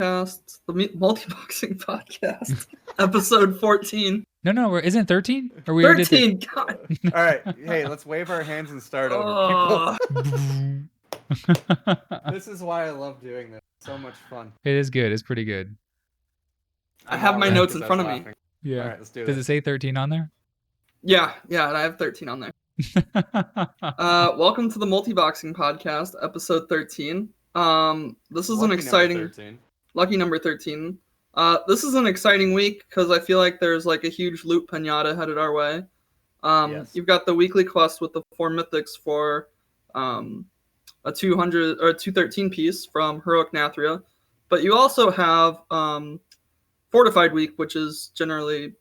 Podcast, the Multiboxing Podcast, episode 14. No, isn't it 13? Or we 13, God. All right, hey, let's wave our hands and start over, people. This is why I love doing this. It's so much fun. It is good. It's pretty good. I have my notes in front of me. Yeah. All right, let's do it. Does it say 13 on there? Yeah, I have 13 on there. Welcome to the Multiboxing Podcast, episode 13. This is an exciting... Lucky number 13. This is an exciting week because I feel like there's like a huge loot pinata headed our way. Yes. You've got the weekly quest with the 4 mythics for a 200 or 213 piece from Heroic Nathria, but you also have Fortified Week, which is generally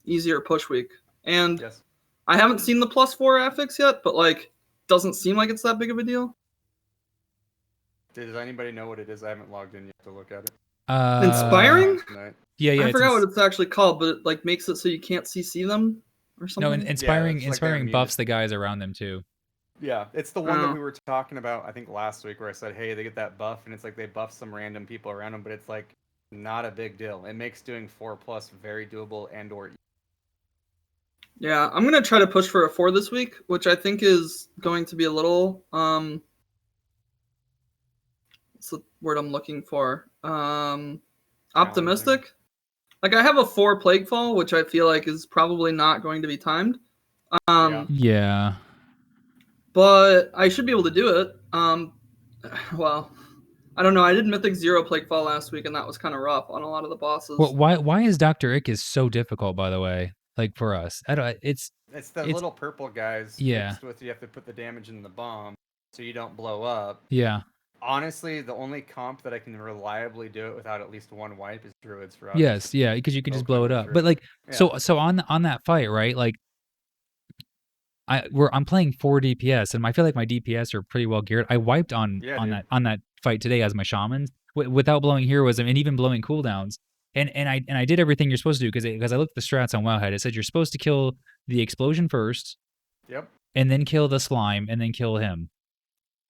easier push week. And yes. I haven't seen the +4 affix yet, but like doesn't seem like it's that big of a deal. Does anybody know what it is? I haven't logged in yet to look at it. Inspiring? Yeah. I forgot what it's actually called, but it like makes it so you can't CC them or something. No, inspiring like buffs the guys around them too. Yeah, it's the one that we were talking about, I think, last week, where I said, hey, they get that buff, and it's like they buff some random people around them, but it's like not a big deal. It makes doing 4+ very doable and or easy. Yeah, I'm going to try to push for a 4 this week, which I think is going to be a little, what's the word I'm looking for? Optimistic. Like I have a 4 Plaguefall, which I feel like is probably not going to be timed. Yeah. But I should be able to do it. Well, I don't know. I did Mythic 0 Plaguefall last week, and that was kind of rough on a lot of the bosses. Well, why is Dr. Ick is so difficult, by the way? Like for us, it's the little purple guys. Yeah. Mixed with you have to put the damage in the bomb so you don't blow up. Yeah. Honestly, the only comp that I can reliably do it without at least one wipe is Druids for us. Yes, yeah, because you can just blow it up. But like, so on that fight, right? Like, I'm playing 4 DPS, and I feel like my DPS are pretty well geared. I wiped on that fight today as my Shamans without blowing heroism and even blowing cooldowns. And I did everything you're supposed to do because I looked at the strats on Wowhead. It said you're supposed to kill the explosion first. Yep. And then kill the slime, and then kill him.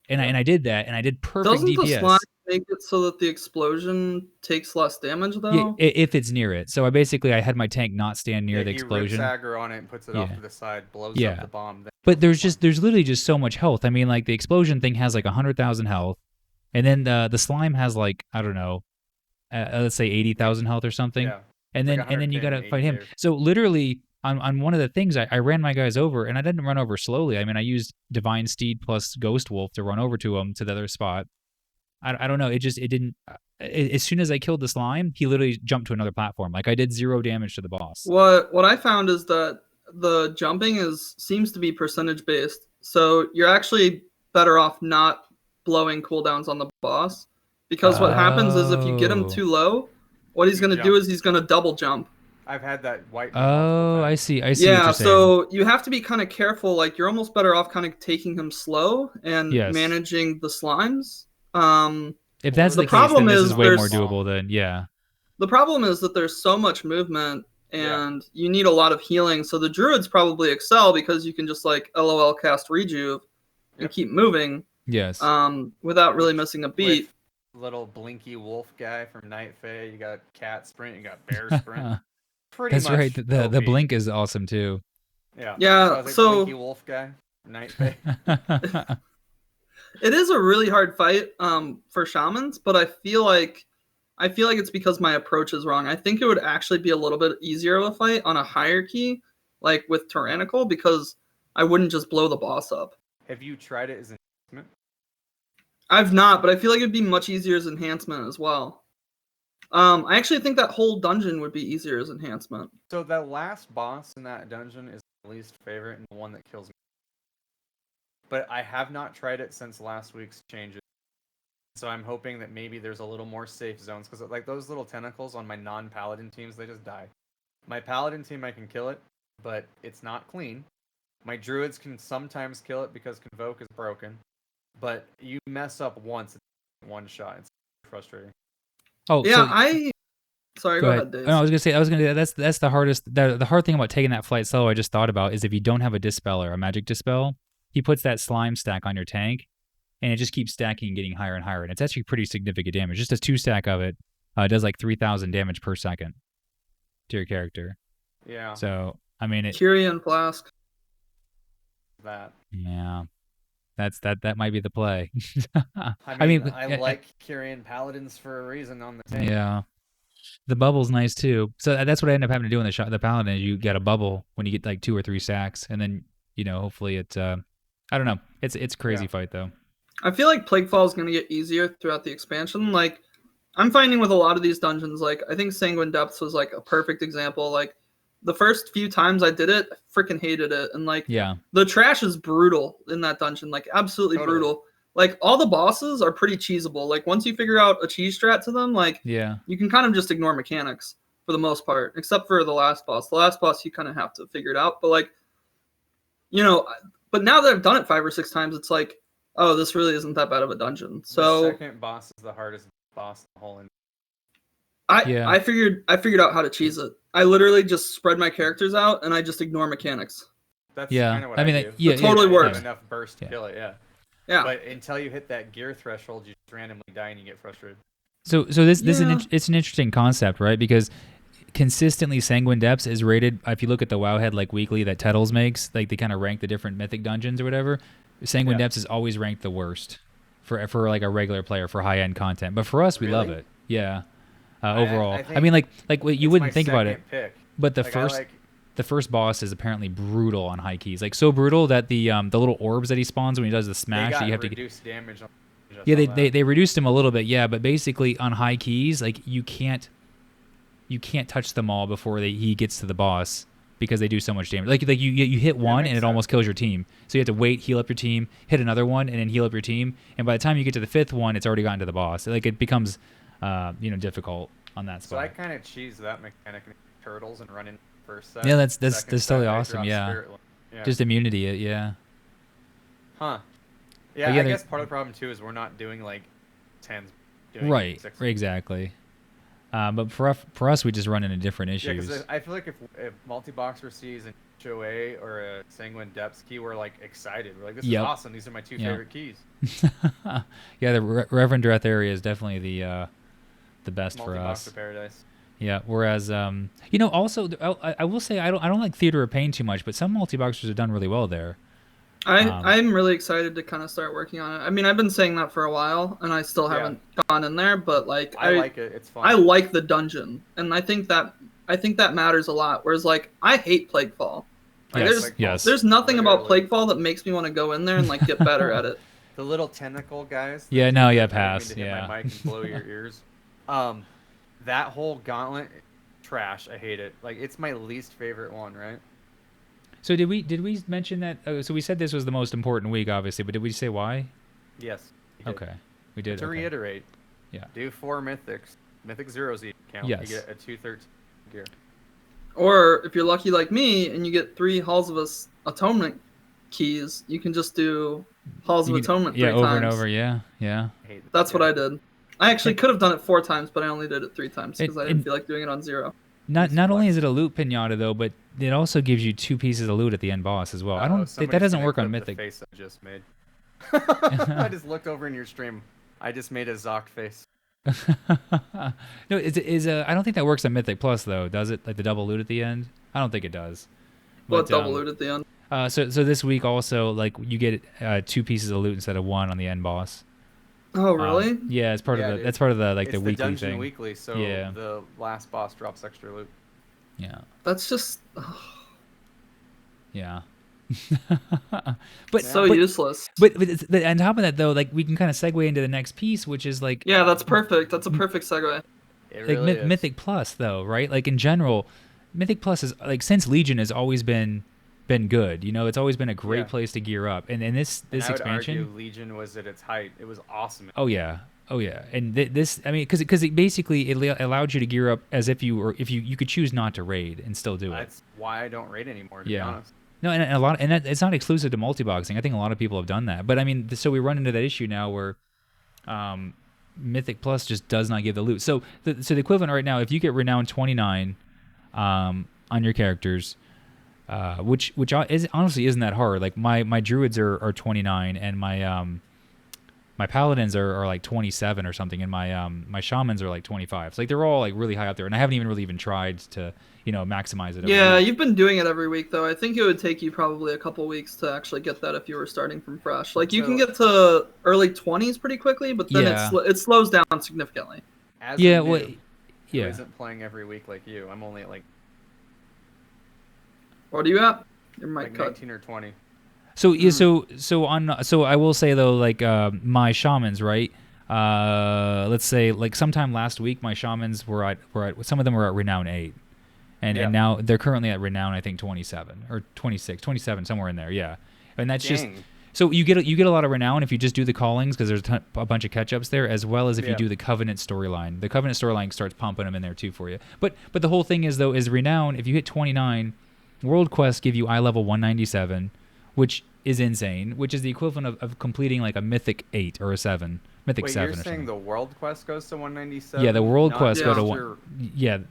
And I did that, and I did perfect Doesn't DPS. Doesn't the slime make it so that the explosion takes less damage, though? Yeah, if it's near it. So I had my tank not stand near the explosion. He rips aggro on it and puts it off to the side, blows up the bomb. But there's literally just so much health. I mean, like the explosion thing has like 100,000 health, and then the slime has like, I don't know, let's say 80,000 health or something. Yeah. And then you gotta fight him. So literally on one of the things I ran my guys over, and I didn't run over slowly. I mean, I used Divine Steed plus Ghost Wolf to run over to him to the other spot. I don't know. It didn't. As soon as I killed the slime, he literally jumped to another platform. Like I did 0 damage to the boss. What I found is that the jumping seems to be percentage based. So you're actually better off not blowing cooldowns on the boss, because what happens is if you get him too low, what he's going to do is he's going to double jump. I've had that white. Oh, I see. Yeah, what you're saying. So you have to be kind of careful. Like you're almost better off kind of taking him slow and managing the slimes. If that's the case, then this is way more doable than The problem is that there's so much movement and you need a lot of healing. So the druids probably excel because you can just like LOL cast rejuve and keep moving. Yes. Without really missing a beat. With little blinky wolf guy from Night Fae. You got cat sprint. You got bear sprint. That's right. The blink is awesome too. Yeah. Yeah. So blinky wolf guy, Night Fae. It is a really hard fight for Shamans, but I feel like it's because my approach is wrong. I think it would actually be a little bit easier of a fight on a hierarchy, like with Tyrannical, because I wouldn't just blow the boss up. Have you tried it as enhancement? I've not, but I feel like it'd be much easier as enhancement as well. I actually think that whole dungeon would be easier as enhancement. So that last boss in that dungeon is my least favorite and the one that kills me. But I have not tried it since last week's changes. So I'm hoping that maybe there's a little more safe zones, because like those little tentacles on my non-paladin teams, they just die. My paladin team, I can kill it, but it's not clean. My druids can sometimes kill it because Convoke is broken. But you mess up once, it's one shot. It's frustrating. Oh, yeah, Sorry, go ahead, Dave. No, I was gonna that's the hardest. The hard thing about taking that flight solo I just thought about is if you don't have a dispeller, a magic dispel, he puts that slime stack on your tank, and it just keeps stacking and getting higher and higher, and it's actually pretty significant damage. Just a 2 stack of it It does like 3,000 damage per second to your character. Yeah. So I mean, Kyrian Flask. That. Yeah, that might be the play. I mean, I like Kyrian Paladins for a reason on the team. Yeah. The bubble's nice too. So that's what I end up having to do in the Paladin is you get a bubble when you get like 2 or 3 stacks, and then hopefully it. I don't know. It's crazy fight though. I feel like Plaguefall is gonna get easier throughout the expansion. Like, I'm finding with a lot of these dungeons, like I think Sanguine Depths was like a perfect example. Like, the first few times I did it, I freaking hated it, and like the trash is brutal in that dungeon, like absolutely brutal. Like, all the bosses are pretty cheesable. Like, once you figure out a cheese strat to them, like, you can kind of just ignore mechanics for the most part, except for the last boss. The last boss, you kind of have to figure it out. But, like, but now that I've done it 5 or 6 times, it's like, oh, this really isn't that bad of a dungeon. So the second boss is the hardest boss in the whole. I figured out how to cheese it. I literally just spread my characters out, and I just ignore mechanics. That's kind of what I mean, do. It totally works. Enough burst to kill it, Yeah. But until you hit that gear threshold, you just randomly die and you get frustrated. So this is it's an interesting concept, right? Because consistently Sanguine Depths is rated. If you look at the Wowhead like weekly that Tettles makes, like they kind of rank the different mythic dungeons or whatever. Sanguine Depths is always ranked the worst for like a regular player for high end content. But for us, we love it. Yeah. Overall, I mean, like you wouldn't think about it, but the first boss is apparently brutal on high keys, like so brutal that the little orbs that he spawns when he does the smash, that you have to reduce damage. They reduced him a little bit, but basically on high keys, like you can't touch them all before he gets to the boss because they do so much damage. Like you hit one and it almost kills your team, so you have to wait, heal up your team, hit another one, and then heal up your team, and by the time you get to the 5th one, it's already gotten to the boss. Like it becomes difficult on that spot. So I kind of cheese that mechanic in Turtles and run in first set. Yeah, that's totally awesome. Yeah. Just immunity. Yeah. Huh. Yeah, I guess part of the problem too is we're not doing like 10s. Right. Exactly. But for us, we just run into different issues. Yeah, because I feel like if Multiboxer sees an HOA or a Sanguine Depths key, we're like excited. We're like, this is awesome. These are my 2 favorite keys. Yeah, the Reverend Dreth area is definitely the best for us. Paradise. Yeah. Whereas, also I will say I don't like Theater of Pain too much, but some multi-boxers have done really well there. I'm really excited to kind of start working on it. I mean, I've been saying that for a while, and I still haven't gone in there. But like, I like it. It's fun. I like the dungeon, and I think that matters a lot. Whereas like, I hate Plaguefall. Like, there's nothing about Plaguefall that makes me want to go in there and like get better at it. The little tentacle guys. Pass. Yeah. My mic and blow your ears. That whole gauntlet, trash. I hate it. Like, it's my least favorite one, right? So did we mention that? So we said this was the most important week, obviously, but did we say why? Yes. Okay, we did. To reiterate, do 4 mythics, mythic zeros each count. Yes. You get a 213 gear. Or if you're lucky like me and you get 3 Halls of Atonement keys, you can just do Halls of Atonement 3 times. Yeah, over and over. Yeah. That's what I did. I actually could have done it 4 times, but I only did it 3 times because I didn't feel like doing it on 0. Not only is it a loot pinata though, but it also gives you 2 pieces of loot at the end boss as well. That doesn't work on Mythic. The face I just made. I just looked over in your stream. I just made a Zoc face. No, I don't think that works on Mythic Plus though, does it? Like the double loot at the end? I don't think it does. What double loot at the end? So this week also, like you get 2 pieces of loot instead of 1 on the end boss. Oh really? Yeah, it's part of the. That's part of the it's the weekly dungeon thing. Weekly, so the last boss drops extra loot. Yeah. That's just. Yeah. But useless. But on top of that though, like we can kind of segue into the next piece, which is like. Yeah, that's perfect. That's a perfect segue. It really is. Mythic Plus though, right? Like in general, Mythic Plus is like since Legion has always been good. It's always been a great place to gear up. And this I would expansion, argue Legion was at its height. It was awesome. Oh yeah. And this, I mean, because it basically allowed you to gear up as if you could choose not to raid and still do it. That's why I don't raid anymore. To be honest. No, and it's not exclusive to multiboxing. I think a lot of people have done that. But I mean, so we run into that issue now where Mythic Plus just does not give the loot. So the equivalent right now, if you get Renown 29 on your characters. Which honestly isn't that hard. Like my druids are 29 and my My paladins are like 27 or something, and my shamans are like 25. So like they're all like really high up there, and I haven't even tried to maximize it. Yeah, you've been doing it every week though. I think it would take you probably a couple weeks to actually get that if you were starting from fresh. Like you can get to early 20s pretty quickly, but then it slows down significantly. As a noob who isn't playing every week like you, I'm only at like. What are you at? Your mic like cut. 19 or 20. So so I will say though, like my shamans, right? Let's say like sometime last week, my shamans were at some of them were at renown 8, and now they're currently at renown I think 27 or 26, 27 somewhere in there, yeah. And that's just so you get a lot of renown if you just do the callings because there's a bunch of catch ups there, as well as if you do the Covenant storyline. The Covenant storyline starts pumping them in there too for you. But the whole thing is though is renown. If you hit 29, world quests give you eye level 197. Which is insane, which is the equivalent of completing like a mythic 8 or a 7. Mythic 7 you're or saying something. the world quest goes to 197? Yeah, the world quests go to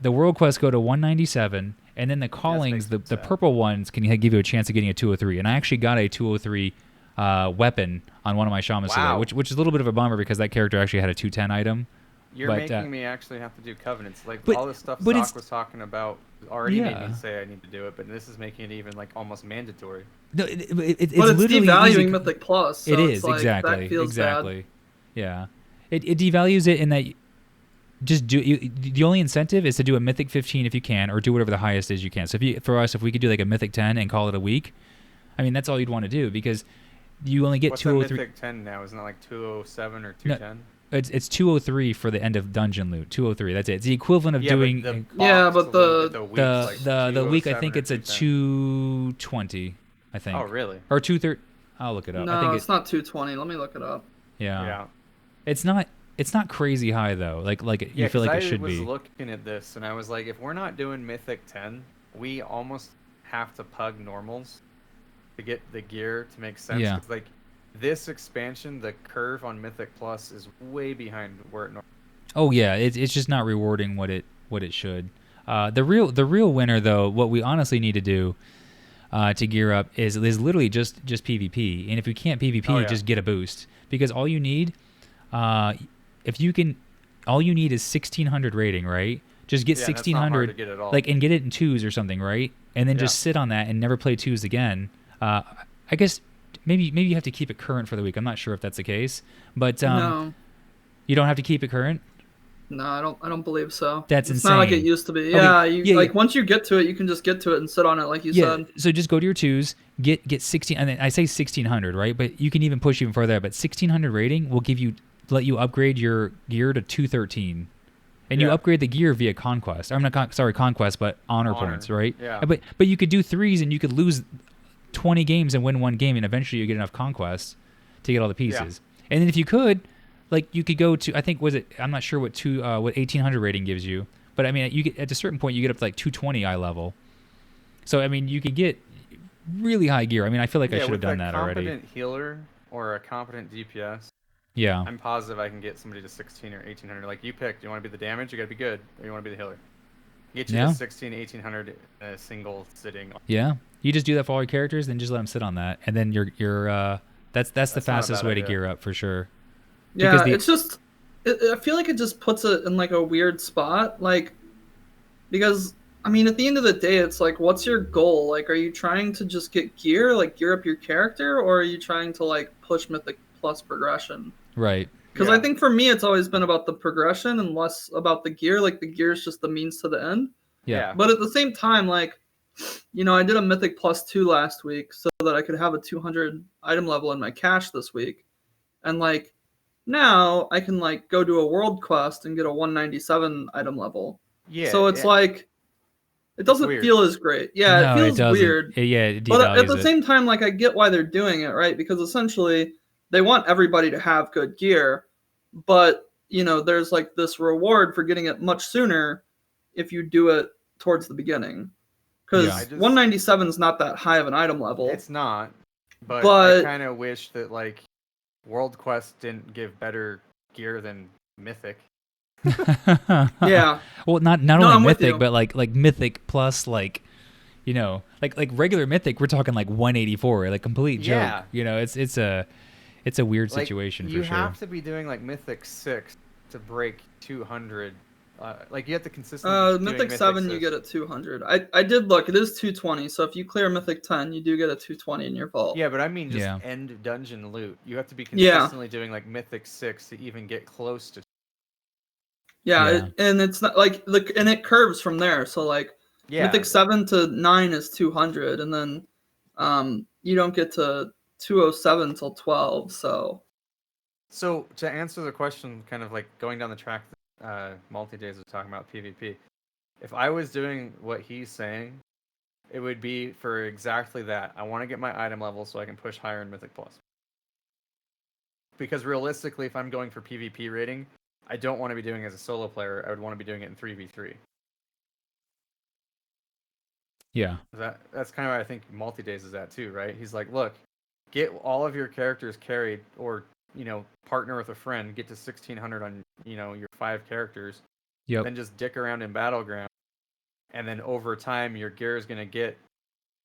the world quests go to 197, and then the callings, the purple ones can give you a chance of getting a 203. And I actually got a 203 weapon on one of my shamans today, which is a little bit of a bummer because that character actually had a 210 item. You're making me actually have to do covenants. Like all the stuff Zach was talking about already made me say I need to do it, but this is making it even like almost mandatory. No, it's devaluing Mythic Plus. So it is like, exactly. Bad. Yeah, it devalues it in that the only incentive is to do a Mythic 15 if you can, or do whatever the highest is you can. So if we could do like a Mythic 10 and call it a week, I mean that's all you'd want to do because you only get 203. Mythic 10 now? Isn't it like 207 or 210? No. It's 203 for the end of dungeon loot. 203. That's it. It's the equivalent of doing. But the week I think it's a 220. I think. Oh really? Or 230. I'll look it up. No, I think it's not 220. Let me look it up. Yeah. It's not crazy high though. Like you feel like it should be. I was looking at this and I was like, if we're not doing Mythic 10, we almost have to pug normals to get the gear to make sense. Yeah. It's like. This expansion, the curve on Mythic Plus is way behind where it normally. Oh yeah, it's just not rewarding what it should. The real winner though, what we honestly need to do to gear up is literally just PvP. And if you can't PvP, just get a boost because all you need, all you need is 1600 rating, right? Just get 1600, like and get it in 2s or something, right? And then just sit on that and never play 2s again. I guess. Maybe you have to keep it current for the week. I'm not sure if that's the case, but no. You don't have to keep it current. No, I don't believe so. That's it's insane. Not like it used to be. Okay. Once you get to it, you can just get to it and sit on it, like you said. So just go to your 2s, get 16. And I say 1600, right? But you can even push even further. But 1600 rating will let you upgrade your gear to 213, and you upgrade the gear via conquest. I'm not conquest, but honor points, right? Yeah. But you could do 3s and you could lose 20 games and win 1 game, and eventually you get enough conquests to get all the pieces. And then if you could, like you could go to, I think I'm not sure what 1800 rating gives you, but I mean you get at a certain point you get up to like 220 eye level. So I mean you could get really high gear. I mean I feel like I should have done that already. A competent healer or a competent DPS. Yeah. I'm positive I can get somebody to 16 or 1800. Like you picked. You want to be the damage, you got to be good, or you want to be the healer. Get you to 16, 1800 in a single sitting. Yeah. You just do that for all your characters, then just let them sit on that, and then that's the fastest way to gear up for sure. Yeah, it's just I feel like it just puts it in like a weird spot, like because I mean at the end of the day, it's like what's your goal? Like, are you trying to just get gear, like gear up your character, or are you trying to like push Mythic Plus progression? Right. Because I think for me, it's always been about the progression and less about the gear. Like the gear is just the means to the end. Yeah. But at the same time, like. I did a Mythic Plus 2 last week so that I could have a 200 item level in my cache this week. And, like, now I can, like, go do a world quest and get a 197 item level. Yeah. So it's like, it doesn't feel as great. Yeah, it feels weird. It but at the same time, like, I get why they're doing it, right? Because essentially, they want everybody to have good gear. But, there's, like, this reward for getting it much sooner if you do it towards the beginning. Because 197 is not that high of an item level. It's not. But I kind of wish that, like, World Quest didn't give better gear than Mythic. Yeah. Well, not only Mythic, but, like Mythic plus, like, like regular Mythic, we're talking, like, 184. Like, complete joke. Yeah. it's a weird Like, situation for you sure. have to be doing like Mythic 6 to break 200. Like you have to consistently be doing Mythic 7 6. you get a 200. I did look, it is 220, so if you clear Mythic 10, you do get a 220 in your vault. Yeah, but I mean just Yeah. end dungeon loot. You have to be Yeah. consistently doing like Mythic 6 to even get close to. Yeah, and it's not like and it curves from there. So like Yeah. Mythic 7 to 9 is 200, and then you don't get to 207 till 12. So to answer the question, kind of like going down the track that Multi-Days was talking about PvP, if I was doing what he's saying, it would be for exactly that. I want to get my item level so I can push higher in Mythic Plus. Because realistically, if I'm going for PvP rating, I don't want to be doing it as a solo player. I would want to be doing it in 3v3. Yeah. That's kind of where I think Multi-Days is at too, right? He's like, look, get all of your characters carried, or partner with a friend, get to 1600 on your 5 characters. Yep. Then just dick around in Battleground, and then over time your gear is gonna get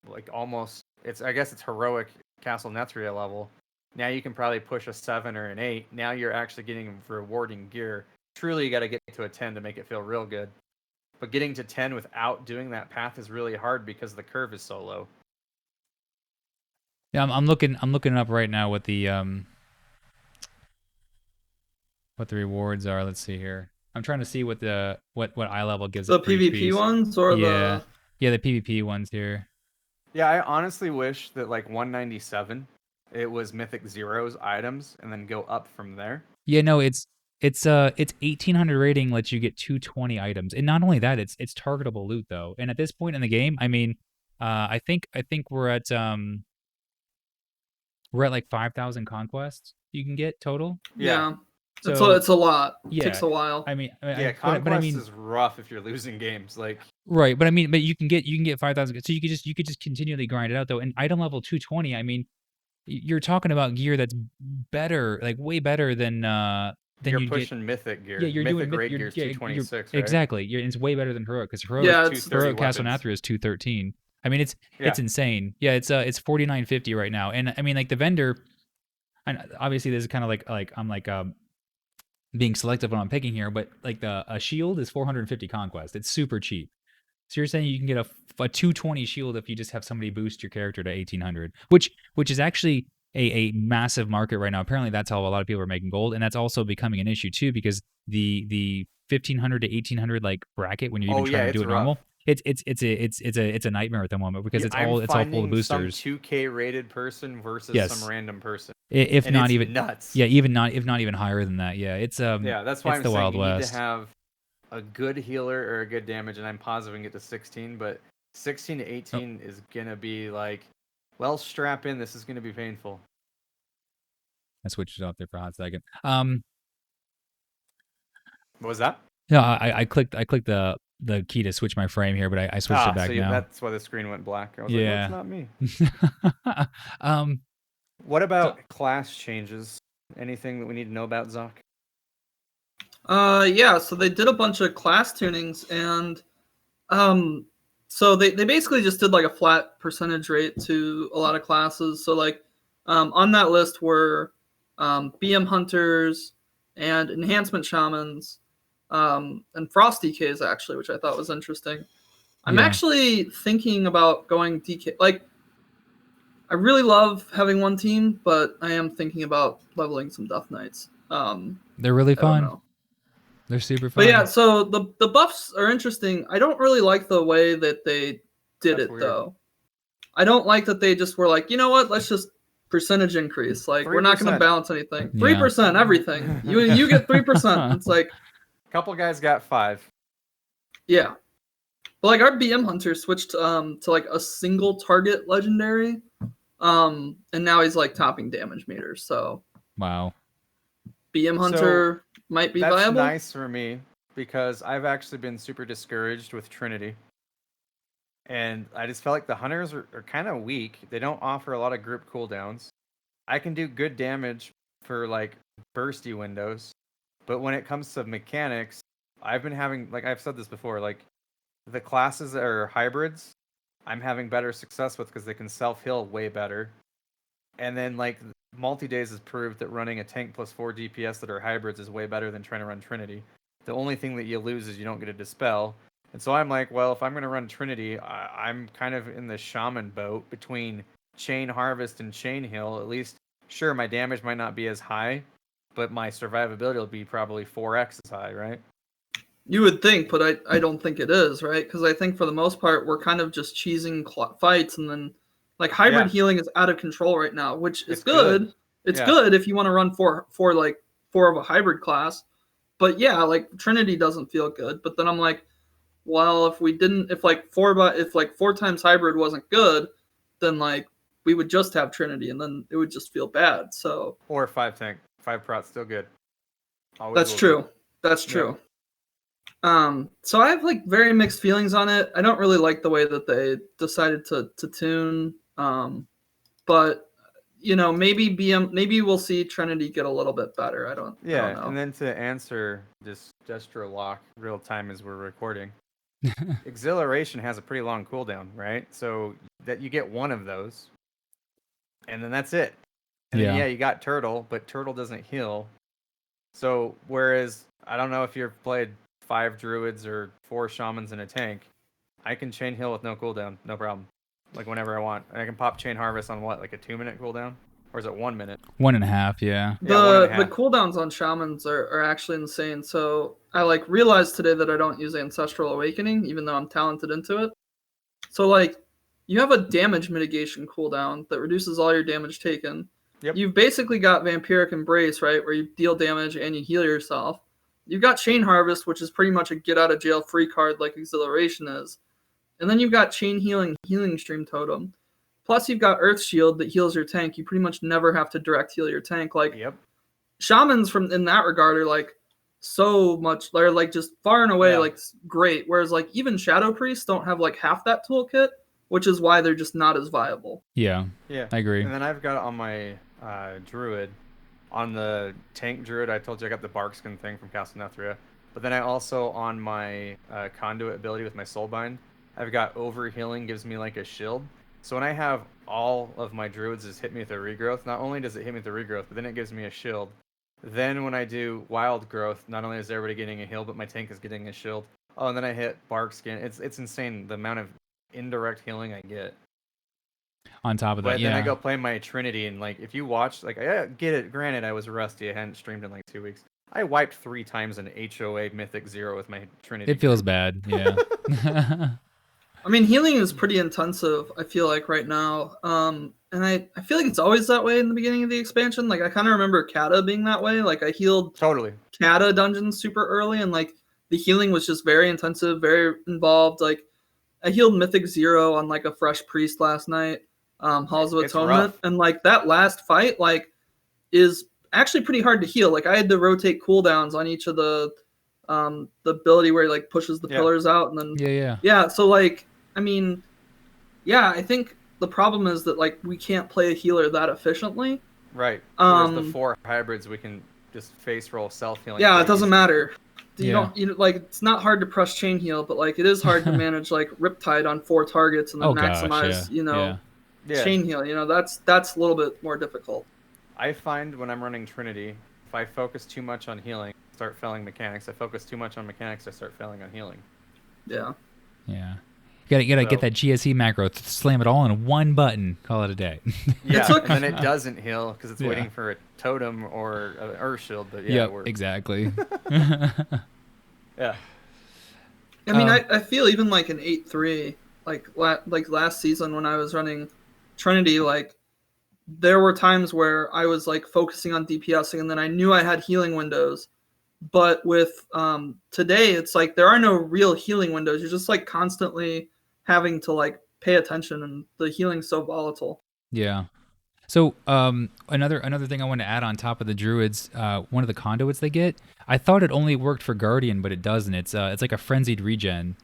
like almost I guess it's heroic Castle Nethria level. Now you can probably push a 7 or an 8. Now you're actually getting rewarding gear. Truly, you got to get to a 10 to make it feel real good. But getting to 10 without doing that path is really hard because the curve is so low. Yeah, I'm looking up right now what the rewards are. Let's see here. I'm trying to see what eye level gives. The it for each PvP piece. ones or the PvP ones here. Yeah, I honestly wish that like 197, it was Mythic Zeros items and then go up from there. Yeah, no, it's 1800 rating lets you get 220 items, and not only that, it's targetable loot though. And at this point in the game, I mean, I think we're at like 5,000 conquests you can get total. Yeah. So it's a lot. Yeah, it takes a while. I mean, conquest but I mean, is rough if you're losing games. Like right, but I mean, but you can get 5,000. So you could just continually grind it out though. And item level 220, I mean, you're talking about gear that's better, like way better than you're pushing mythic gear. Yeah, you're mythic doing raid gear is 226, right? Exactly. It's way better than heroic, because heroic Castle Nethria is 213. I mean, it's insane. Yeah, it's 4950 right now. And I mean, like the vendor, and obviously this is kind of like I'm like being selective when I'm picking here, but like a shield is 450 conquest. It's super cheap. So you're saying you can get a 220 shield if you just have somebody boost your character to 1800, which is actually a massive market right now. Apparently that's how a lot of people are making gold, and that's also becoming an issue too, because the 1500 to 1800 like bracket, when you're even trying to do it normal, it's a nightmare at the moment, because it's all full of boosters. Some 2K rated person versus some random person. If not even nuts. Yeah, if not even higher than that. Yeah, it's that's why I'm saying Wild you West. need to have a good healer or a good damage, and I'm positive we can get to 16, but 16 to 18 is gonna be like, well, strap in. This is gonna be painful. I switched it up there for a hot second. What was that? No, I clicked the key to switch my frame here, but I switched it back now. That's why the screen went black. I was like, well, it's not me. What about class changes? Anything that we need to know about, Zoc? Yeah, so they did a bunch of class tunings, and so they basically just did like a flat percentage rate to a lot of classes. So like on that list were BM Hunters and Enhancement Shamans, and Frosty Ks actually, which I thought was interesting. I'm actually thinking about going DK. Like, I really love having one team, but I am thinking about leveling some Death Knights. They're really fun. They're super fun. But yeah, so the buffs are interesting. I don't really like the way that they did it, though. I don't like that they just were like, you know what, let's just percentage increase. Like, 3%. We're not going to balance anything. 3%, everything. You get 3%. It's like... A couple guys got 5. Yeah. But like our BM Hunter switched to like a single target legendary. And now he's like topping damage meters, so... Wow. BM Hunter might be viable. That's nice for me, because I've actually been super discouraged with Trinity. And I just felt like the Hunters are kind of weak. They don't offer a lot of group cooldowns. I can do good damage for like bursty windows, but when it comes to mechanics, I've been having, like I've said this before, like the classes that are hybrids, I'm having better success with because they can self-heal way better. And then like multi-days has proved that running a tank plus 4 DPS that are hybrids is way better than trying to run Trinity. The only thing that you lose is you don't get a Dispel. And so I'm like, well, if I'm going to run Trinity, I'm kind of in the Shaman boat between Chain Harvest and Chain Heal. At least, sure, my damage might not be as high, but my survivability will be probably 4x as high, right? You would think, but I don't think it is, right? Because I think for the most part, we're kind of just cheesing fights, and then like hybrid healing is out of control right now, which is good. It's good if you want to run four of a hybrid class. But yeah, like Trinity doesn't feel good. But then I'm like, well, if 4 times hybrid wasn't good, then like we would just have Trinity, and then it would just feel bad. So or 5 tank, 5 prot still good. Always that's true. Good. That's true. Yeah. So I have like very mixed feelings on it. I don't really like the way that they decided to tune. But you know, maybe we'll see Trinity get a little bit better. I don't know. And then to answer this gesture lock real time as we're recording, Exhilaration has a pretty long cooldown, right? So that you get one of those, and then that's it. And then, you got Turtle, but Turtle doesn't heal. So whereas I don't know if you've played 5 Druids or 4 Shamans in a tank, I can chain heal with no cooldown, no problem. Like whenever I want. And I can pop Chain Harvest on what, like a 2-minute cooldown? Or is it 1 minute? 1.5, yeah. The cooldowns on Shamans are actually insane. So I like realized today that I don't use Ancestral Awakening, even though I'm talented into it. So like you have a damage mitigation cooldown that reduces all your damage taken. Yep. You've basically got Vampiric Embrace, right, where you deal damage and you heal yourself. You've got Chain Harvest, which is pretty much a get out of jail free card like Exhilaration is. And then you've got Chain Healing Stream Totem. Plus you've got Earth Shield that heals your tank. You pretty much never have to direct heal your tank. Like Shamans in that regard are like so much, they're like just far and away like great. Whereas like even Shadow Priests don't have like half that toolkit, which is why they're just not as viable. Yeah, I agree. And then I've got on my Druid, on the tank Druid, I told you I got the Barkskin thing from Castlanathria. But then I also, on my Conduit ability with my Soulbind, I've got Overhealing, gives me like a shield. So when I have all of my Druids just hit me with a regrowth, not only does it hit me with a regrowth, but then it gives me a shield. Then when I do Wild Growth, not only is everybody getting a heal, but my tank is getting a shield. Oh, and then I hit Barkskin. It's insane the amount of indirect healing I get. On top of that, but then I go play my Trinity, and like if you watch, like I get it. Granted, I was rusty. I hadn't streamed in like 2 weeks. I wiped 3 times an HOA Mythic 0 with my Trinity. It feels bad, yeah. I mean, healing is pretty intensive, I feel like, right now. And I feel like it's always that way in the beginning of the expansion. Like, I kind of remember Kata being that way. Like, I healed Kata dungeons super early, and, like, the healing was just very intensive, very involved. Like, I healed Mythic 0 on, like, a Fresh Priest last night, Halls of Atonement. And, like, that last fight, like, is actually pretty hard to heal. Like, I had to rotate cooldowns on each of the ability where he, like, pushes the pillars out. And then, yeah, so, like, I mean, yeah, I think the problem is that like we can't play a healer that efficiently. Right. Whereas the 4 hybrids, we can just face roll self healing. Yeah, it doesn't matter. Like it's not hard to press chain heal, but like it is hard to manage like Riptide on 4 targets and then maximize, chain heal. You know, that's a little bit more difficult. I find when I'm running Trinity, if I focus too much on healing, I start failing mechanics. I focus too much on mechanics, I start failing on healing. Yeah. Yeah. You gotta get that GSE macro, slam it all in one button, call it a day. Yeah, and then it doesn't heal because it's waiting for a totem or an Earth Shield. But it works. Exactly. Yeah. I mean, I feel even like an 8-3, like last season when I was running Trinity, like there were times where I was like focusing on DPSing, and then I knew I had healing windows. But with today, it's like there are no real healing windows. You're just like constantly having to like pay attention, and the healing's so volatile. Yeah. So another thing I want to add on top of the Druids, one of the conduits they get, I thought it only worked for Guardian, but it doesn't. It's like a frenzied regen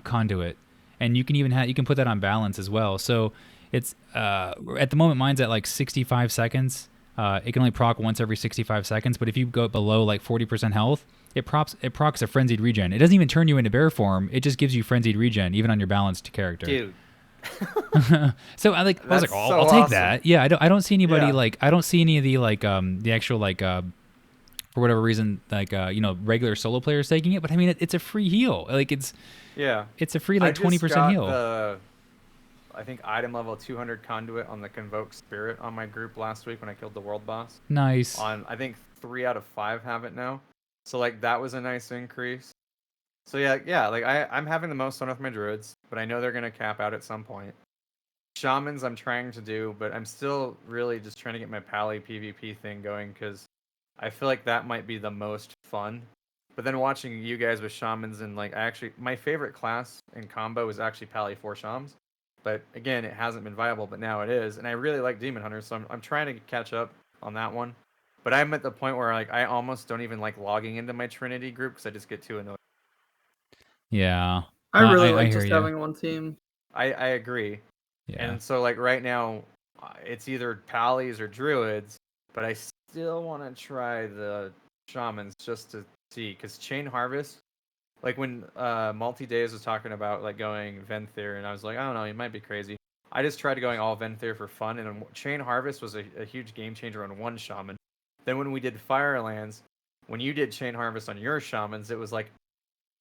conduit, and you can even put that on balance as well. So it's at the moment mine's at like 65 seconds. It can only proc once every 65 seconds, but if you go below like 40% health, it procs a frenzied regen. It doesn't even turn you into bear form. It just gives you frenzied regen, even on your balanced character. Dude, So I was like, That's I'll so take awesome. that. Yeah, I don't see anybody Yeah. like, I don't see any of the like the actual like for whatever reason like regular solo players taking it. But I mean, it's a free heal. Like it's a free like 20% heal. I think item level 200 conduit on the Convoke Spirit on my group last week when I killed the world boss. Nice. I think 3 out of 5 have it now. So like that was a nice increase. So yeah, like I'm having the most fun with my druids, but I know they're gonna cap out at some point. Shamans I'm trying to do, but I'm still really just trying to get my Pally PvP thing going because I feel like that might be the most fun. But then watching you guys with Shamans and like my favorite class in combo is actually Pally 4 Shams. But again, it hasn't been viable, but now it is. And I really like Demon Hunters, so I'm trying to catch up on that one. But I'm at the point where like I almost don't even like logging into my Trinity group because I just get too annoyed. Yeah. I really like hear just ya. having one team. I agree. Yeah. And so like right now, it's either Pallies or Druids, but I still want to try the Shamans just to see because Chain Harvest. Like when Multi-Days was talking about like going Venthyr, and I was like, I don't know, he might be crazy. I just tried going all Venthyr for fun, and Chain Harvest was a huge game changer on one Shaman. Then when we did Firelands, when you did Chain Harvest on your Shamans, it was like,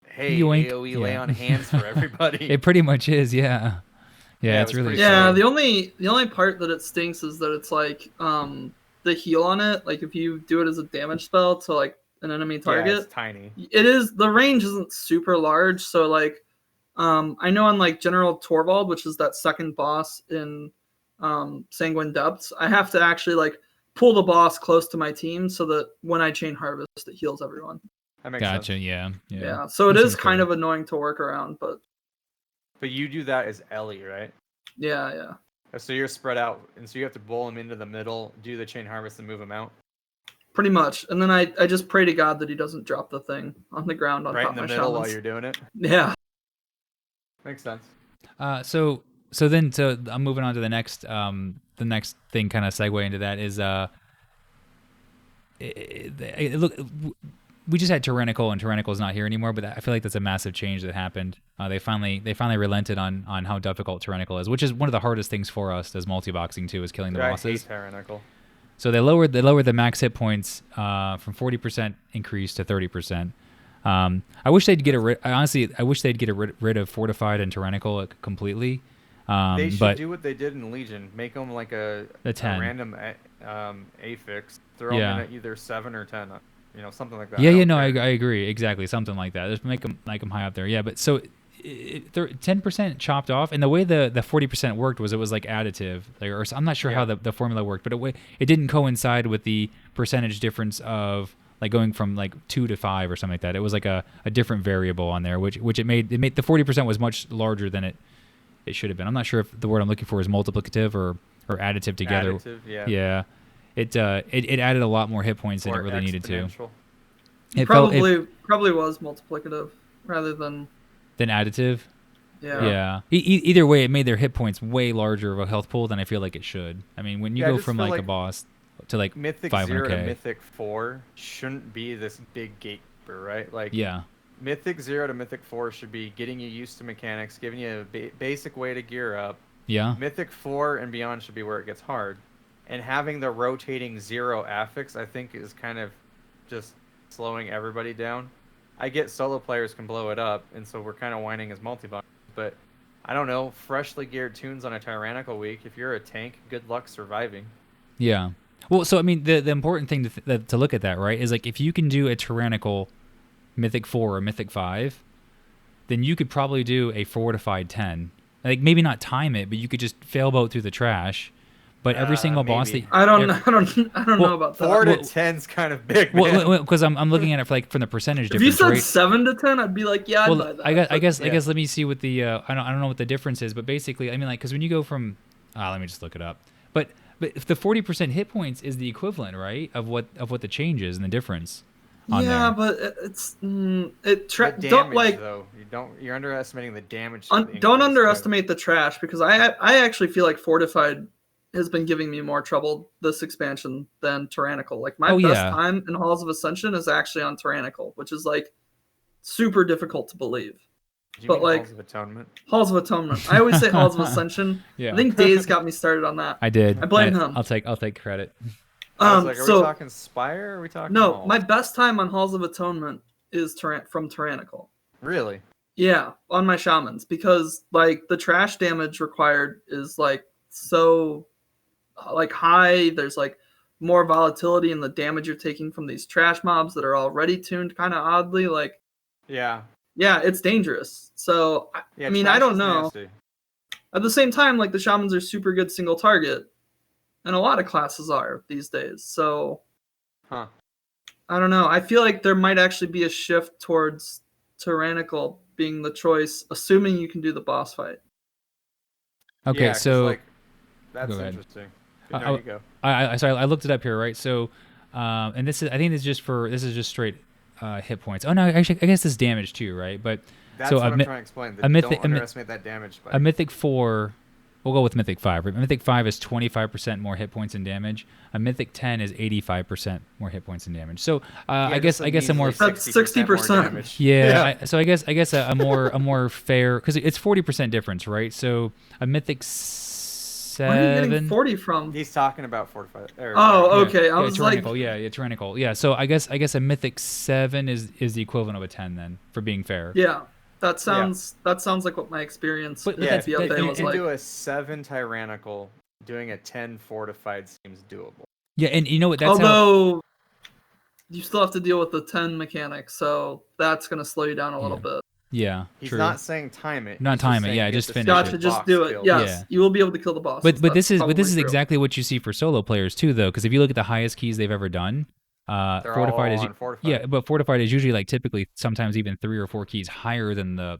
hey, Yoink. AoE Yeah. lay on hands for everybody. It pretty much is, yeah. Yeah, Yeah, it's it was really pretty Yeah, sweet. the only part that it stinks is that it's like the heal on it. Like if you do it as a damage spell to like an enemy Yeah, target, it's tiny. it is the range isn't super large. So like I know on like General Torvald, which is that second boss in Sanguine Depths, I have to actually like pull the boss close to my team so that when I chain harvest, it heals everyone. That makes Gotcha, sense. yeah. Yeah, so it That is seems kind fair. of annoying to work around, but But you do that as Ellie, right? yeah. So you're spread out, and so you have to bowl him into the middle, do the Chain Harvest, and move him out. Pretty much. And then I just pray to God that he doesn't drop the thing on the ground on Right top in the of my middle shamans. while you're doing it. Yeah. Makes sense. So I'm moving on to the next thing, kind of segue into that is look, we just had Tyrannical, and Tyrannical's not here anymore, but I feel like that's a massive change that happened. They finally relented on how difficult Tyrannical is, which is one of the hardest things for us as multiboxing too, is killing the bosses. I hate Tyrannical. So they lowered the max hit points from 40% increase to 30%. I wish they'd get I wish they'd get rid of Fortified and Tyrannical completely. They should but do what they did in Legion. Make them like a 10. random affix. Throw them in at either 7 or 10. Something like that. I agree. Exactly. Something like that. Just make them high up there. Yeah, but so 10% chopped off, and the way the 40% worked was it was like additive. Or I'm not sure how the formula worked, but it didn't coincide with the percentage difference of like going from like 2 to 5 or something like that. It was like a different variable on there, which it made the 40% was much larger than it should have been. I'm not sure if the word I'm looking for is multiplicative or additive together. Additive, yeah. Yeah. It added a lot more hit points than it really needed to. It probably was multiplicative rather than additive. Yeah. Either way, it made their hit points way larger of a health pool than I feel like it should. I mean, when you go from like a boss to like Mythic 500K. 0 to Mythic 4 shouldn't be this big gatekeeper, right? Like Mythic 0 to Mythic 4 should be getting you used to mechanics, giving you a basic way to gear up. Yeah. Mythic 4 and beyond should be where it gets hard. And having the rotating 0 affix, I think, is kind of just slowing everybody down. I get solo players can blow it up, and so we're kind of whining as multi-box. But I don't know, freshly geared tunes on a Tyrannical week, if you're a tank, good luck surviving. Yeah. Well, so I mean, the important thing to look at that, right, is like if you can do a Tyrannical Mythic 4 or Mythic 5, then you could probably do a Fortified 10. Like maybe not time it, but you could just failboat through the trash. But every single boss that I don't know about that. 4 to 10's kind of big. Well, because I'm looking at it from the percentage difference. If you said right? 7 to 10, I'd be like, yeah, I'd buy that. I guess let me see what the I don't know what the difference is, but basically, I mean, like, because when you go from let me just look it up. But if the 40% hit points is the equivalent, right, of what the change is and the difference. Yeah, but it's don't like though. You're underestimating the damage. Don't underestimate the trash, because I actually feel like Fortified has been giving me more trouble this expansion than Tyrannical. Like my best time in Halls of Ascension is actually on Tyrannical, which is like super difficult to believe. Did you But mean like Halls of Atonement? Halls of Atonement. I always say Halls of Ascension. Yeah. I think Days got me started on that. I did. I blame him. I'll take credit. I was like, are we So talking Spire or are we talking no, Halls? my best time on Halls of Atonement is from Tyrannical. Really? Yeah, on my Shamans, because like the trash damage required is like so like high. There's like more volatility in the damage you're taking from these trash mobs that are already tuned kind of oddly. Like, Yeah. yeah, it's dangerous. So Yeah, I mean, trash I don't is know. nasty. At the same time, like the Shamans are super good single target, and a lot of classes are these days. So, Huh. I don't know. I feel like there might actually be a shift towards Tyrannical being the choice, assuming you can do the boss fight. Okay, Yeah, 'cause, so like, that's go ahead. interesting. No, you go. I looked it up here, right? So, and this is just straight hit points. Oh no, actually, I guess this is damage too, right? But That's so what I'm trying to explain. Don't underestimate that damage spike. a Mythic 4, we'll go with Mythic 5. Right? Mythic 5 is 25% more hit points and damage. A Mythic 10 is 85% more hit points and damage. So I guess a more That's 60%. yeah. I guess a more fair, because it's 40% difference, right? So a Mythic 7. Where are you getting 40 from? He's talking about fortified. Oh, okay. I was tyrannical. like, Tyrannical. Yeah. So I guess a Mythic 7 is the equivalent of a 10 then, for being fair. yeah, that sounds like what my experience But in that's- the update You was can like. do a 7 tyrannical, doing a 10 fortified seems doable. Yeah, and you know what? That's Although you still have to deal with the 10 mechanic, so that's gonna slow you down a little bit. yeah. He's True. not saying time it. Not he's time it, saying yeah, get just the finish Gotcha, it. just box do it. killed. Yes, Yeah. you will be able to kill the boss. But this is probably true. exactly what you see for solo players too, though, because if you look at the highest keys they've ever done, They're fortified all is on fortified. yeah, but fortified is usually like typically sometimes even 3 or 4 keys higher than the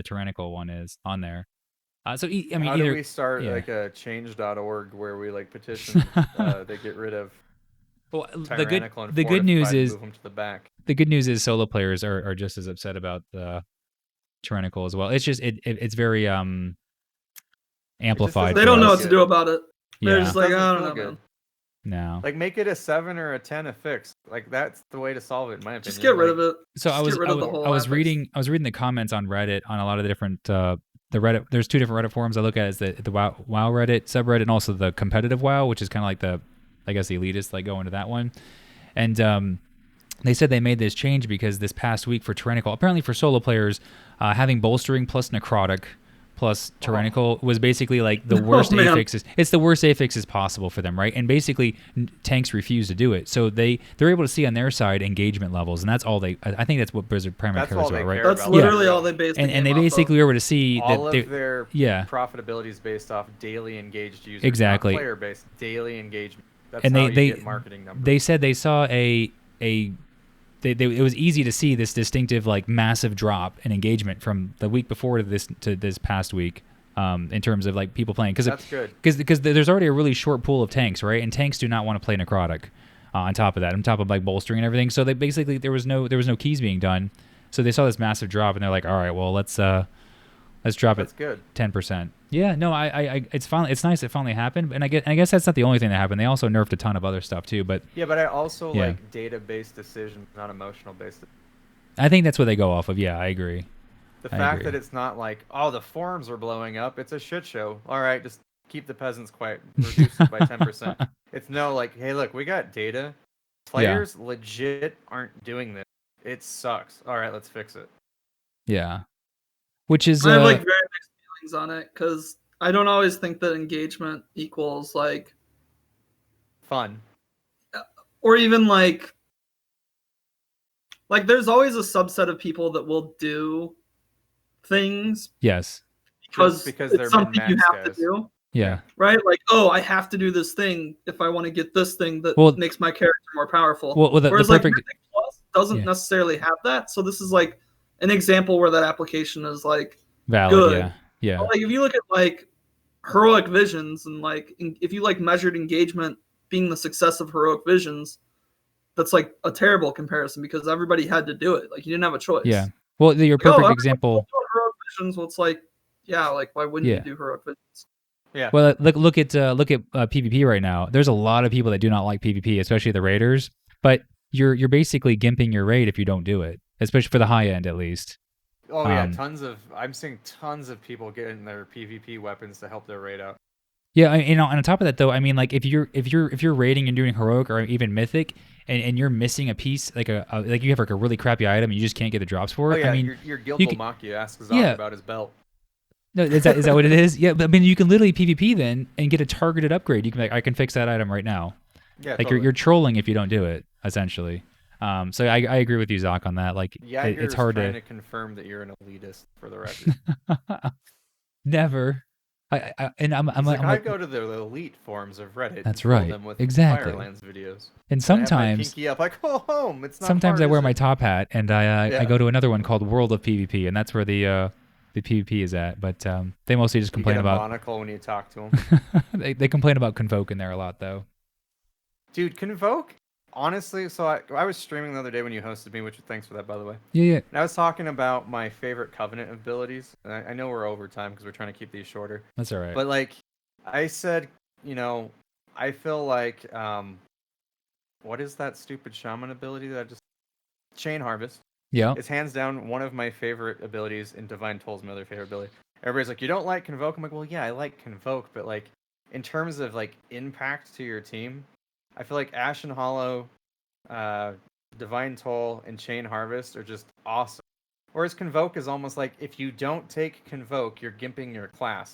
tyrannical one is on there. So I mean, how either do we start yeah. like a change.org where we like petition they get rid of well, tyrannical and the good news fortified and is move them to the back? the good news is solo players are just as upset about the tyrannical as well. It's just it's very amplified. They for don't know us. what to do about it. They're Yeah. just like, Doesn't I don't feel know, good. man. No. Like make it a 7 or a 10 a fix. Like that's the way to solve it in my opinion. Just get rid of it. So Just get rid of the whole I was ethics. reading the comments on Reddit on a lot of the different the Reddit. There's 2 different Reddit forums I look at: is the WoW Reddit subreddit, and also the competitive WoW, which is kind of like the elitist, like go into that one. And they said they made this change because this past week for tyrannical, apparently for solo players, having bolstering plus necrotic plus tyrannical was basically like the worst man. affixes. It's the worst affixes possible for them, right? And basically tanks refuse to do it, so they're able to see on their side engagement levels, and that's all they. I think that's what Blizzard primarily That's cares all they about, right? care That's about. literally all they base. And they basically were able to see all that of their yeah. profitability is based off daily engaged users. Exactly. Not player based, daily engagement. That's and how they you get marketing numbers. they said they saw it was easy to see this distinctive like massive drop in engagement from the week before to this past week, in terms of like people playing, That's good. because there's already a really short pool of tanks, right? And tanks do not want to play necrotic. On top of that, on top of like bolstering and everything, so they basically there was no keys being done, so they saw this massive drop and they're like, all right, well let's drop That's it good. 10%. Yeah, no, it's nice it finally happened, and I guess that's not the only thing that happened. They also nerfed a ton of other stuff too, but Yeah, but I also Yeah. like data-based decisions, not emotional-based. I think that's what they go off of. Yeah, I agree. The I fact agree. that it's not like, oh, the forums are blowing up. It's a shit show. All right, just keep the peasants quiet. Reduce it by 10%. It's no like, hey, look, we got data. Players legit aren't doing this. It sucks. All right, let's fix it. Yeah, which is I have like very mixed feelings on it because I don't always think that engagement equals like, Fun. or even like there's always a subset of people that will do things yes, because because it's they're something you min-max have guys. to do, yeah, right? Like, oh, I have to do this thing if I want to get this thing that Well- makes my character more powerful. well, the Whereas perfect like Mythic Plus doesn't Yeah. necessarily have that. So this is like an example where that application is like valid. good. Yeah, like if you look at like heroic visions and like if you like measured engagement being the success of heroic visions, that's like a terrible comparison because everybody had to do it. Like you didn't have a choice. yeah. Well, your Like, perfect everyone's example. doing heroic visions. Well, it's like, yeah, like why wouldn't Yeah. you do heroic visions? Yeah. Well, look at PvP right now. There's a lot of people that do not like PvP, especially the raiders. But you're basically gimping your raid if you don't do it, especially for the high end at least. Oh yeah, I'm seeing tons of people getting their PvP weapons to help their raid out. Yeah, and on top of that though, I mean, like if you're raiding and doing heroic or even mythic, and you're missing a piece, like like you have like a really crappy item and you just can't get the drops for it. Oh yeah, I mean, your guild will mock you, ask Zoc about his belt. No, is that what it is? Yeah, but I mean, you can literally PvP then and get a targeted upgrade. You can I can fix that item right now. Yeah, like you're trolling if you don't do it, essentially. So I agree with you, Zoc, on that. Like, it's hard to confirm that you're an elitist for the record. Never. I go to the elite forums of Reddit. That's right. Them with exactly. Firelands videos. And sometimes I have my pinky up like, oh, home. It's not sometimes hard, I wear my top hat and I go to another one called World of PvP, and that's where the PvP is at. But they mostly just complain about monocle when you talk to them. they complain about Convoke in there a lot, though. Dude, Convoke. Honestly, so I was streaming the other day when you hosted me, which thanks for that, by the way. Yeah. And I was talking about my favorite Covenant abilities. And I know we're over time because we're trying to keep these shorter. That's all right. But like I said, I feel like what is that stupid shaman ability that I just Chain Harvest? Yeah. It's hands down one of my favorite abilities, and Divine Toll's my other favorite ability. Everybody's like, you don't like Convoke? I'm like, well, yeah, I like Convoke, but like in terms of like impact to your team, I feel like Ashen Hollow, Divine Toll, and Chain Harvest are just awesome. Whereas Convoke is almost like if you don't take Convoke, you're gimping your class.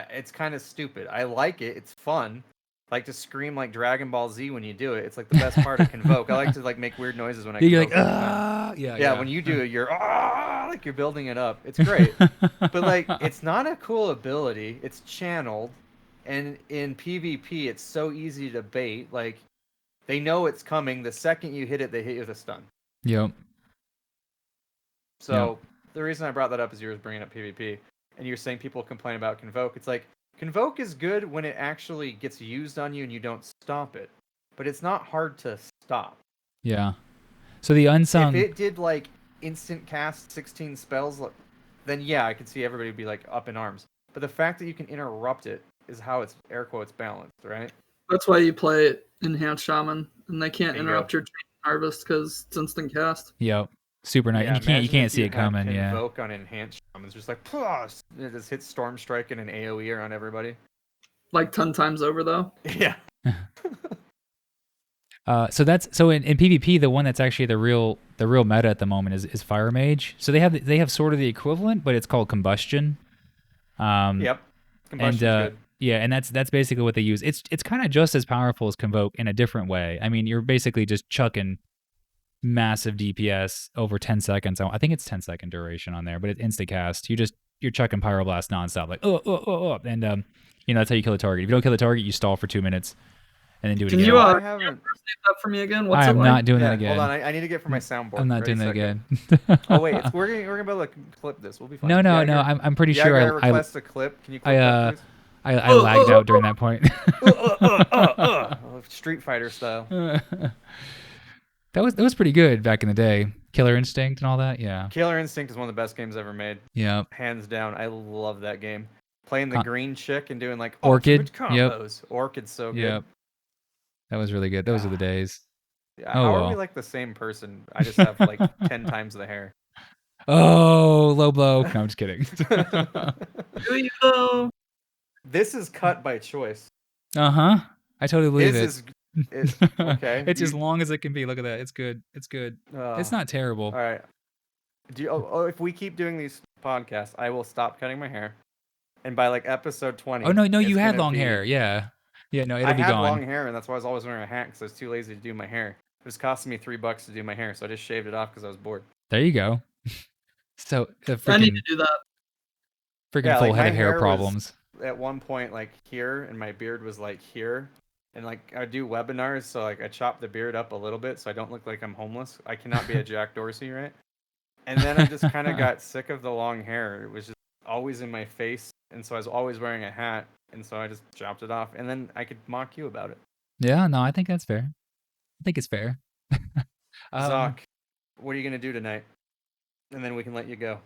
It's kind of stupid. I like it. It's fun. I like to scream like Dragon Ball Z when you do it. It's like the best part of Convoke. I like to like make weird noises when I You're like, yeah. When you do it, you're like you're building it up. It's great. But like, it's not a cool ability. It's channeled. And in PvP, it's so easy to bait. Like, they know it's coming. The second you hit it, they hit you with a stun. Yep. So the reason I brought that up is you were bringing up PvP, and you're saying people complain about Convoke. It's like, Convoke is good when it actually gets used on you and you don't stop it. But it's not hard to stop. Yeah. So the unsung... If it did, like, instant cast 16 spells, then yeah, I could see everybody be, like, up in arms. But the fact that you can interrupt it is how it's air quotes balanced, right? That's why you play Enhanced Shaman, and they can't interrupt your Chain Harvest because it's instant cast. Yep. Super nice. Yeah, you can't see it coming. Yeah. Convoke on Enhanced Shaman's just like, it just hits Storm Strike and an AoE around everybody. Like 10 times over though. Yeah. So in PvP, the one that's actually the real meta at the moment is Fire Mage. So they have sort of the equivalent, but it's called Combustion. Yep. Combustion's good. Yeah, and that's basically what they use. It's kind of just as powerful as Convoke in a different way. I mean, you're basically just chucking massive DPS over 10 seconds. I think it's 10-second duration on there, but it's insta cast. You're chucking Pyroblast nonstop, like and that's how you kill the target. If you don't kill the target, you stall for 2 minutes, and then do it again. Can you save that for me again? What's I am not doing that again. Hold on, I need to get for my soundboard. I'm not doing that again. Oh wait, we're gonna be able to clip this. We'll be fine. No. I'm pretty sure I request a clip. Can you clip that, please? I lagged out during that point. Street Fighter style. That was pretty good back in the day. Killer Instinct and all that. Yeah. Killer Instinct is one of the best games ever made. Yeah. Hands down, I love that game. Playing the green chick and doing like Orchid combos. Yep. Orchid's so good. Yep. That was really good. Those are the days. Yeah, how are we like the same person? I just have like 10 times the hair. Oh, low blow. No, I'm just kidding. This is cut by choice. I totally believe it. It's okay. It's as long as it can be. Look at that. It's good. It's not terrible. All right. If we keep doing these podcasts, I will stop cutting my hair. And by like episode 20. Oh no, you had long hair. Yeah. Yeah, no, it'll be gone. I had long hair, and that's why I was always wearing a hat because I was too lazy to do my hair. It was costing me $3 to do my hair, so I just shaved it off because I was bored. There you go. So I need to do that. Freaking full head of hair problems. At one point, like here, and my beard was like here, and like I do webinars, so like I chop the beard up a little bit so I don't look like I'm homeless. I cannot be a Jack Dorsey, right? And then I just kind of got sick of the long hair. It was just always in my face, and so I was always wearing a hat. And so I just chopped it off, and then I could mock you about it. Yeah, no, I think that's fair. I think it's fair. Zoc, what are you going to do tonight? And then we can let you go.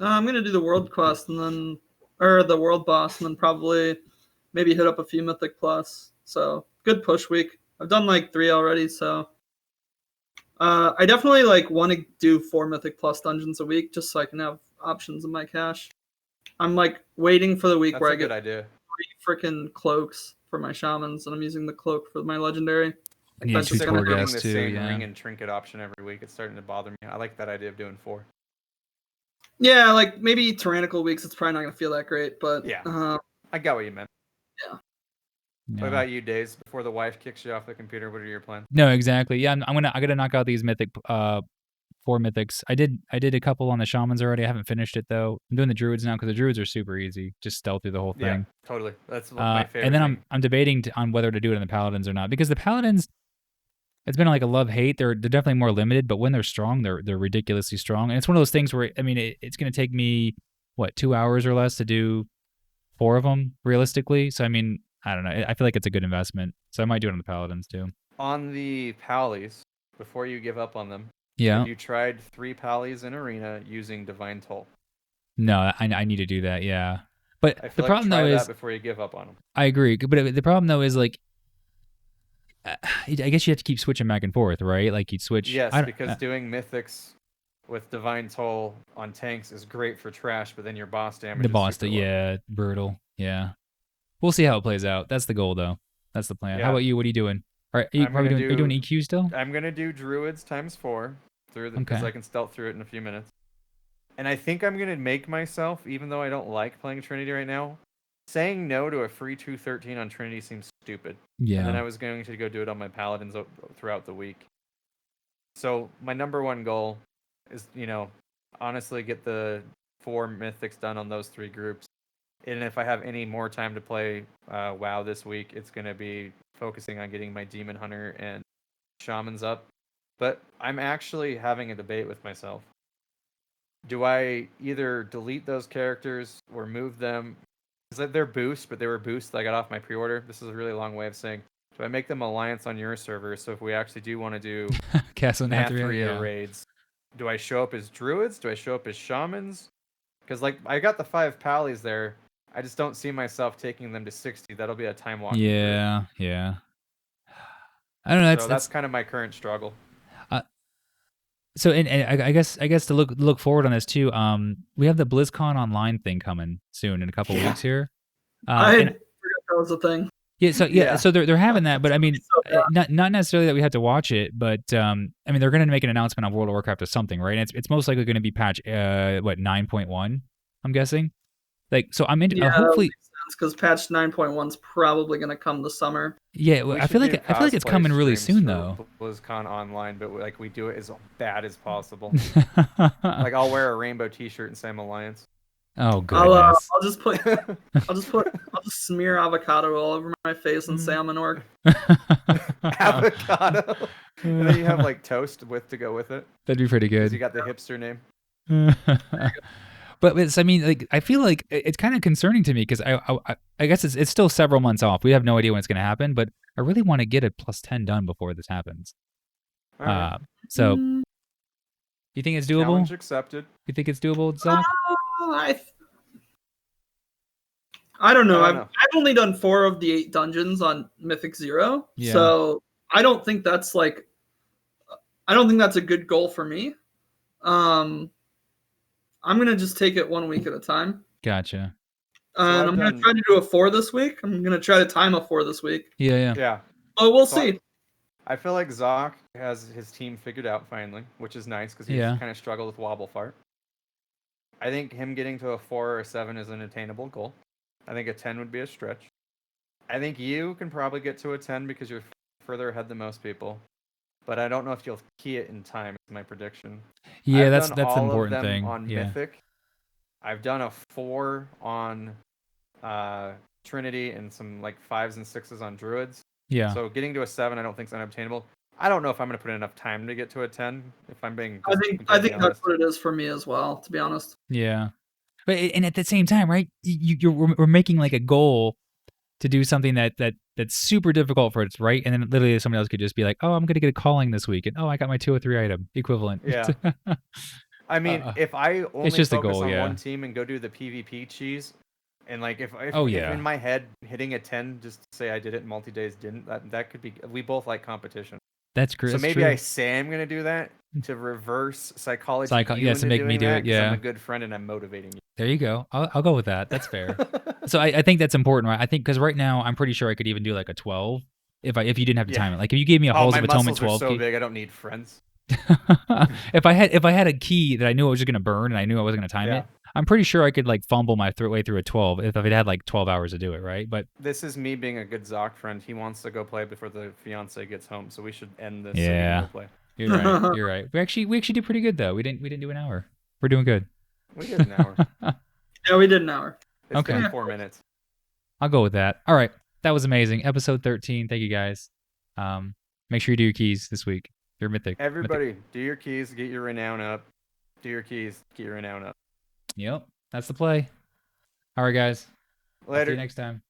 I'm going to do the world quest, or the world boss, and then probably maybe hit up a few Mythic Plus. So, good push week. I've done like 3 already, so I definitely like want to do 4 Mythic Plus dungeons a week just so I can have options in my cache. I'm like waiting for the week where I get 3 freaking cloaks for my shamans, and I'm using the cloak for my legendary. And yeah, 2 Torghast the too. Same yeah. ring and trinket option every week. It's starting to bother me. I like that idea of doing 4. Yeah, like maybe tyrannical weeks. It's probably not gonna feel that great, but yeah, I got what you meant. Yeah. What about you, Days? Before the wife kicks you off the computer, what are your plans? No, exactly. Yeah, I gotta knock out these mythic 4 mythics. I did a couple on the shamans already. I haven't finished it though. I'm doing the druids now because the druids are super easy. Just stealth through the whole thing. Yeah, totally. That's my favorite. And then I'm debating on whether to do it in the paladins or not, because the paladins, it's been like a love hate. They're definitely more limited, but when they're strong, they're ridiculously strong. And it's one of those things where I mean it's gonna take me 2 hours or less to do 4 of them realistically. So I mean, I don't know. I feel like it's a good investment. So I might do it on the paladins too. On the pallies, before you give up on them, yeah. Have you tried 3 pallies in arena using Divine Toll? No, I need to do that. Yeah, but I feel the like problem try though that is before you give up on them. I agree, but the problem though is like, I guess you have to keep switching back and forth, right? Like you'd switch. Yes, because doing mythics with Divine Toll on tanks is great for trash, but then your boss damage. The boss, brutal. Yeah, we'll see how it plays out. That's the goal, though. That's the plan. How about you? What are you doing? All right, are you doing EQ still? I'm gonna do druids ×4 through because I can stealth through it in a few minutes. And I think I'm gonna make myself, even though I don't like playing Trinity right now, saying no to a free 213 on Trinity seems stupid. Yeah. And then I was going to go do it on my paladins throughout the week. So my number one goal is, honestly get the 4 mythics done on those 3 groups. And if I have any more time to play WoW this week, it's going to be focusing on getting my Demon Hunter and Shamans up. But I'm actually having a debate with myself. Do I either delete those characters or move them? Because they're boosts, but they were boosts that I got off my pre-order. This is a really long way of saying, do I make them alliance on your server? So if we actually do want to do Castle Nathria raids, do I show up as druids? Do I show up as shamans? Because I got the 5 pallies there. I just don't see myself taking them to 60. That'll be a time walk. Yeah. I don't know. That's kind of my current struggle. So and I guess to look forward on this too. We have the BlizzCon online thing coming soon in a couple weeks here. I forgot that was a thing. Yeah. So they're having that, but I mean, not necessarily that we have to watch it, but I mean, they're going to make an announcement on World of Warcraft or something, right? And it's most likely going to be patch 9.1. I'm guessing. So I'm into hopefully because patch 9.1 is probably going to come this summer. Yeah, I feel like it's coming really soon though. BlizzCon online, but we do it as bad as possible. I'll wear a rainbow T-shirt and say I'm Alliance. Oh goodness! I'll just smear avocado all over my face and say I'm an orc. Avocado, and then you have toast to go with it. That'd be pretty good. You got the hipster name. But I mean, I feel like it's kind of concerning to me because I guess it's still several months off. We have no idea when it's going to happen, but I really want to get a +10 done before this happens. Right. So, you think it's doable? Challenge accepted. You think it's doable, Zach? I don't know. I've only done 4 of the 8 dungeons on Mythic 0, so I don't think that's a good goal for me. I'm going to just take it 1 week at a time. Gotcha. And I'm going to try to do a 4 this week. I'm going to try to time a 4 this week. Yeah. Oh, we'll see. I feel like Zoc has his team figured out finally, which is nice because he's kind of struggled with Wobble Fart. I think him getting to a 4 or a 7 is an attainable goal. I think a 10 would be a stretch. I think you can probably get to a 10 because you're further ahead than most people. But I don't know if you'll key it in time, is my prediction. Yeah, that's an important thing. On Mythic. I've done a 4 on Trinity and some 5s and 6s on Druids. Yeah. So getting to a 7 I don't think is unobtainable. I don't know if I'm going to put in enough time to get to a 10, if I'm being I think that's what it is for me as well, to be honest. Yeah. But at the same time, right, we're making a goal to do something that's super difficult for us, right? And then literally somebody else could just be like, oh, I'm going to get a calling this week. And I got my 203 item equivalent. Yeah. I mean, if I only just focus on one team and go do the PvP cheese, and if in my head hitting a 10 just to say I did it and multi-days didn't, that could be, we both like competition. That's great. So That's maybe true. I say I'm gonna do that to reverse psychology. To make me do it. Yeah, I'm a good friend and I'm motivating you. There you go. I'll go with that. That's fair. So I think that's important, right? I think because right now I'm pretty sure I could even do like a 12 if you didn't have to time it. Like if you gave me a Halls of Atonement 12 are so key. big, I don't need friends. if I had a key that I knew I was just gonna burn and I knew I wasn't gonna time it, I'm pretty sure I could like fumble my way through a 12 if it had like 12 hours to do it, right? But this is me being a good Zoc friend. He wants to go play before the fiance gets home, so we should end this. Yeah, so we can go play. You're right. You're right. We actually did pretty good though. We didn't do an hour. We're doing good. We did an hour. Yeah, we did an hour. It's been 4 minutes. I'll go with that. All right, that was amazing. Episode 13. Thank you guys. Make sure you do your keys this week. You're mythic. Everybody, do your keys, get your renown up. Do your keys, get your renown up. Yep, that's the play. All right, guys. Later. See you next time.